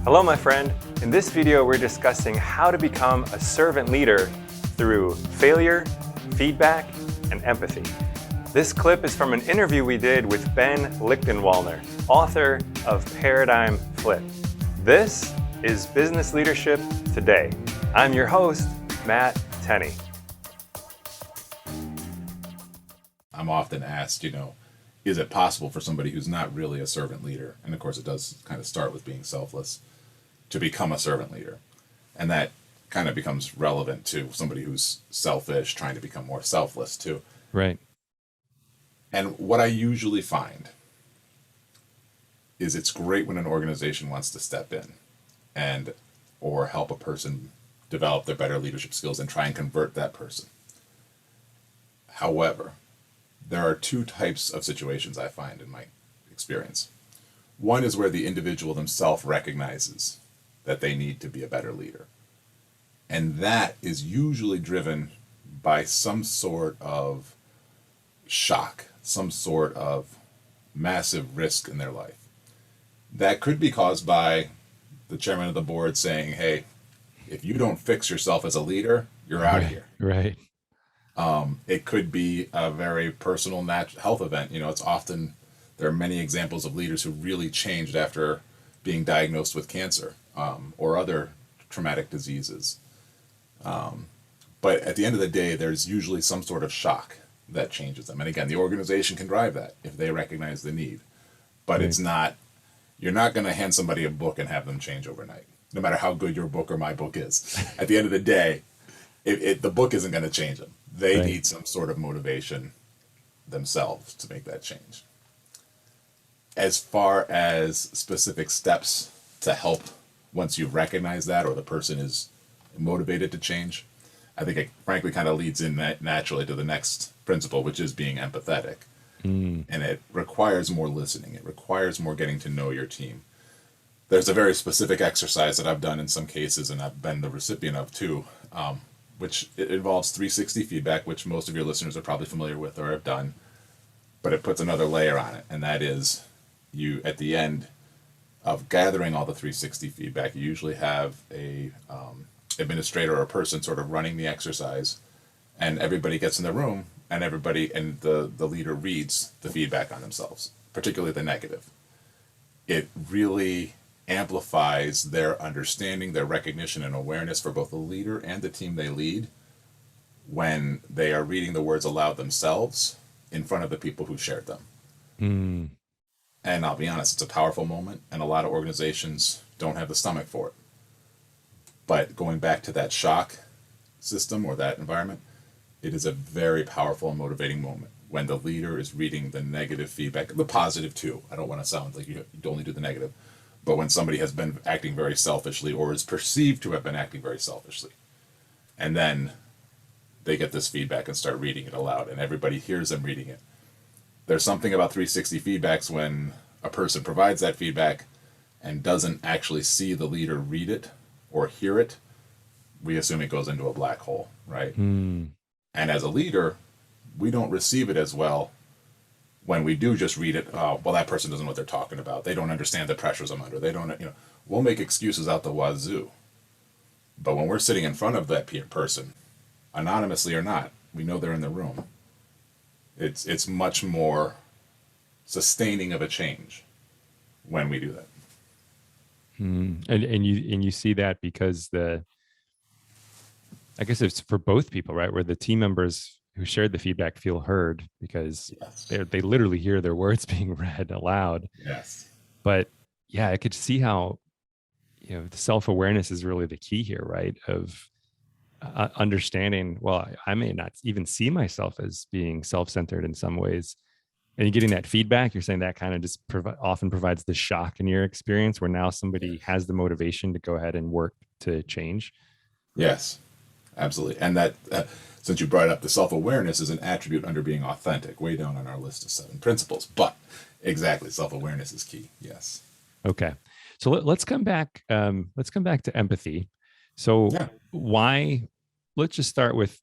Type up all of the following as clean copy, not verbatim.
Hello, my friend. In this video, we're discussing how to become a servant leader through failure, feedback, and empathy. This clip is from an interview we did with Ben Litchenwalner, author of Paradigm Flip. This is Business Leadership Today. I'm your host, Matt Tenney. I'm often asked, is it possible for somebody who's not really a servant leader, and of course it does kind of start with being selfless, to become a servant leader? And that kind of becomes relevant to somebody who's selfish, trying to become more selfless too. Right. And what I usually find is it's great when an organization wants to step in and or help a person develop their better leadership skills and try and convert that person. However, there are two types of situations I find in my experience. One is where the individual themselves recognizes that they need to be a better leader. And that is usually driven by some sort of shock, some sort of massive risk in their life. That could be caused by the chairman of the board saying, hey, if you don't fix yourself as a leader, you're out of here. Right. It could be a very personal health event. It's often, there are many examples of leaders who really changed after being diagnosed with cancer or other traumatic diseases. But at the end of the day, there's usually some sort of shock that changes them. And again, the organization can drive that if they recognize the need. But It's not, you're not going to hand somebody a book and have them change overnight, no matter how good your book or my book is. At the end of the day, the book isn't going to change them. They need some sort of motivation themselves to make that change. As far as specific steps to help once you recognize that or the person is motivated to change, I think it frankly kind of leads in naturally to the next principle, which is being empathetic. And it requires more listening. It requires more getting to know your team. There's a very specific exercise that I've done in some cases, and I've been the recipient of too, which it involves 360 feedback, which most of your listeners are probably familiar with or have done, but it puts another layer on it. And that is, you, at the end of gathering all the 360 feedback, you usually have a administrator or a person sort of running the exercise, and everybody gets in the room and the leader reads the feedback on themselves, particularly the negative. It really amplifies their understanding, their recognition and awareness for both the leader and the team they lead when they are reading the words aloud themselves in front of the people who shared them. And I'll be honest, it's a powerful moment, and a lot of organizations don't have the stomach for it. But going back to that shock system or that environment, it is a very powerful and motivating moment when the leader is reading the negative feedback, the positive too. I don't want to sound like you only do the negative. But when somebody has been acting very selfishly or is perceived to have been acting very selfishly, and then they get this feedback and start reading it aloud, and everybody hears them reading it. There's something about 360 feedbacks when a person provides that feedback and doesn't actually see the leader read it or hear it, we assume it goes into a black hole, right? And as a leader, we don't receive it as well when we do just read it. Oh, well, that person doesn't know what they're talking about. They don't understand the pressures I'm under. They don't, we'll make excuses out the wazoo. But when we're sitting in front of that person, anonymously or not, we know they're in the room. It's much more sustaining of a change when we do that. And you see that because I guess it's for both people, right? Where the team members who shared the feedback feel heard because they literally hear their words being read aloud. Yes. But yeah, I could see how, the self-awareness is really the key here, right? Of understanding, well, I may not even see myself as being self-centered in some ways. And you're getting that feedback, you're saying that kind of just often provides the shock in your experience where now somebody has the motivation to go ahead and work to change. Yes, absolutely. And that, since you brought up, the self-awareness is an attribute under being authentic, way down on our list of 7 principles. But exactly, self-awareness is key. Yes. Okay. So let's come back. Let's come back to empathy. So let's just start with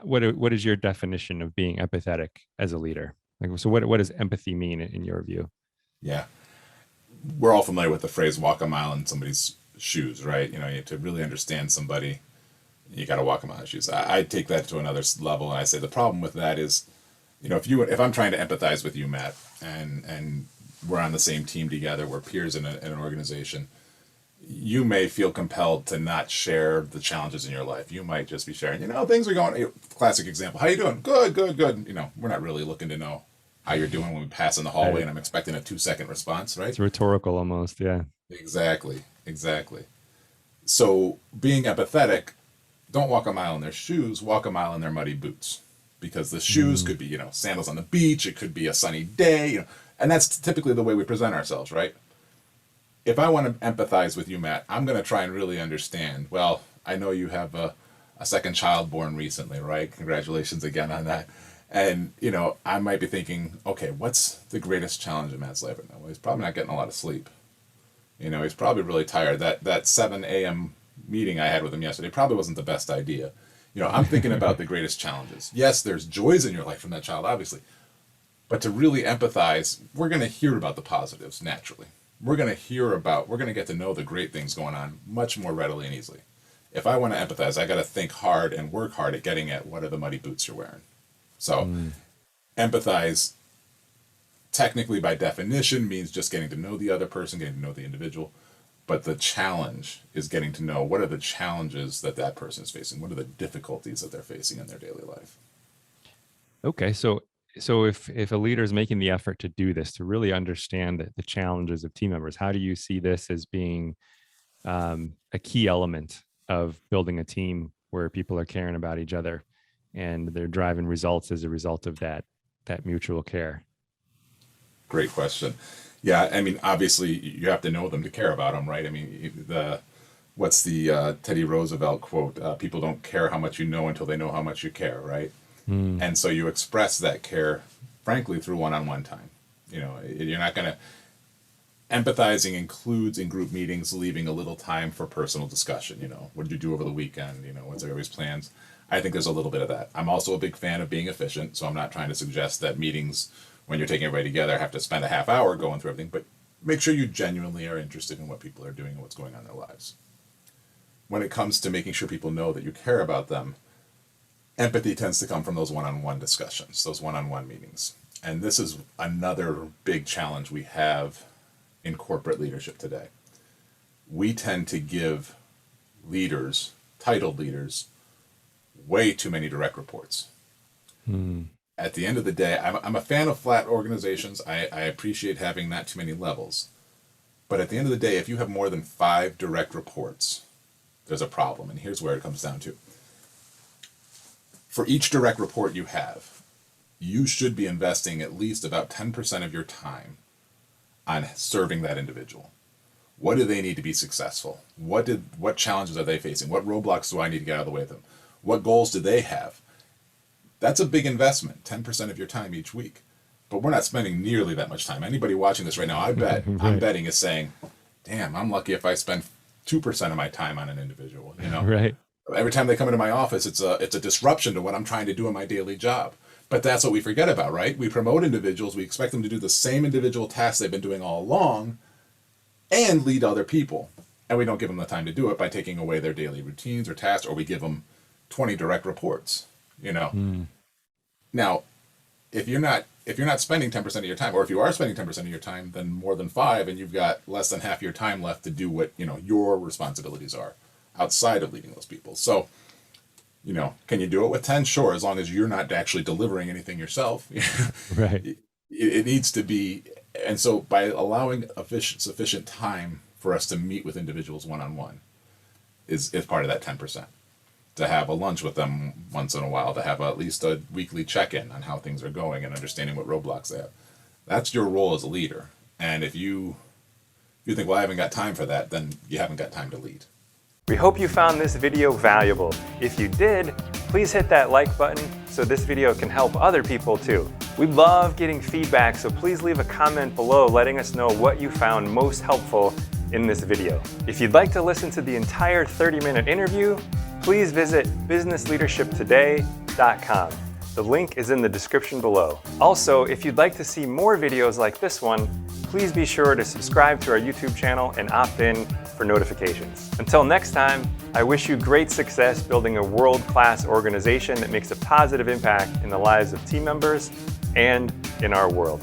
what is your definition of being empathetic as a leader? Like, so what does empathy mean in your view? Yeah. we're all familiar with the phrase walk a mile in somebody's shoes, right? You know, to really understand somebody, you got to walk a mile in shoes. I take that to another level, and I say the problem with that is, you know, if I'm trying to empathize with you, Matt, and we're on the same team together, we're peers in an organization, you may feel compelled to not share the challenges in your life. You might just be sharing, you know, things are going, classic example, how you doing? Good, good, good. You know, we're not really looking to know how you're doing when we pass in the hallway, Right. and I'm expecting a 2-second response, right? It's rhetorical almost. Yeah. Exactly, exactly. So being empathetic, don't walk a mile in their shoes, walk a mile in their muddy boots. Because the shoes could be, you know, sandals on the beach, it could be a sunny day, you know, and that's typically the way we present ourselves, right? If I want to empathize with you, Matt, I'm going to try and really understand. Well, I know you have a second child born recently, right? Congratulations again on that. And, you know, I might be thinking, okay, what's the greatest challenge in Matt's life right now? Well, he's probably not getting a lot of sleep. You know, he's probably really tired. That 7 a.m. meeting I had with him yesterday probably wasn't the best idea. You know, I'm thinking about the greatest challenges. Yes, there's joys in your life from that child, obviously. But to really empathize, we're going to hear about the positives naturally. We're going to get to know the great things going on much more readily and easily. If I want to empathize, I got to think hard and work hard at getting at what are the muddy boots you're wearing. So empathize, technically by definition, means just getting to know the other person, getting to know the individual. But the challenge is getting to know what are the challenges that person is facing, what are the difficulties that they're facing in their daily life. Okay, so if a leader is making the effort to do this, to really understand the challenges of team members, how do you see this as being a key element of building a team where people are caring about each other and they're driving results as a result of that mutual care? Great question. Yeah, I mean, obviously, you have to know them to care about them, right? I mean, what's the Teddy Roosevelt quote? People don't care how much you know until they know how much you care, right? And so you express that care, frankly, through one-on-one time. You know, you're not going to. Empathizing includes in group meetings leaving a little time for personal discussion. You know, what did you do over the weekend? You know, what's everybody's plans? I think there's a little bit of that. I'm also a big fan of being efficient, so I'm not trying to suggest that meetings, when you're taking everybody together, have to spend a half hour going through everything, but make sure you genuinely are interested in what people are doing and what's going on in their lives. When it comes to making sure people know that you care about them, empathy tends to come from those one-on-one discussions, those one-on-one meetings. And this is another big challenge we have in corporate leadership today. We tend to give leaders, titled leaders, way too many direct reports. At the end of the day, I'm a fan of flat organizations. I appreciate having not too many levels. But at the end of the day, if you have more than 5 direct reports, there's a problem. And here's where it comes down to. For each direct report you have, you should be investing at least about 10% of your time on serving that individual. What do they need to be successful? What challenges are they facing? What roadblocks do I need to get out of the way of them? What goals do they have? That's a big investment, 10% of your time each week. But we're not spending nearly that much time. Anybody watching this right now, I bet, Right. I'm betting is saying, damn, I'm lucky if I spend 2% of my time on an individual, you know? Right. Every time they come into my office, it's a disruption to what I'm trying to do in my daily job. But that's what we forget about, right? We promote individuals, we expect them to do the same individual tasks they've been doing all along and lead other people. And we don't give them the time to do it by taking away their daily routines or tasks, or we give them 20 direct reports, you know? Now, if you're not spending 10% of your time, or if you are spending 10% of your time, then more than 5, and you've got less than half your time left to do what, you know, your responsibilities are outside of leading those people. So, you know, can you do it with 10? Sure, as long as you're not actually delivering anything yourself. Right. It needs to be, and so by allowing sufficient time for us to meet with individuals one-on-one is part of that 10%. To have a lunch with them once in a while, to have at least a weekly check-in on how things are going and understanding what roadblocks they have. That's your role as a leader. And if you think, well, I haven't got time for that, then you haven't got time to lead. We hope you found this video valuable. If you did, please hit that like button so this video can help other people too. We love getting feedback, so please leave a comment below letting us know what you found most helpful in this video. If you'd like to listen to the entire 30-minute interview, please visit businessleadershiptoday.com. The link is in the description below. Also, if you'd like to see more videos like this one, please be sure to subscribe to our YouTube channel and opt in for notifications. Until next time, I wish you great success building a world-class organization that makes a positive impact in the lives of team members and in our world.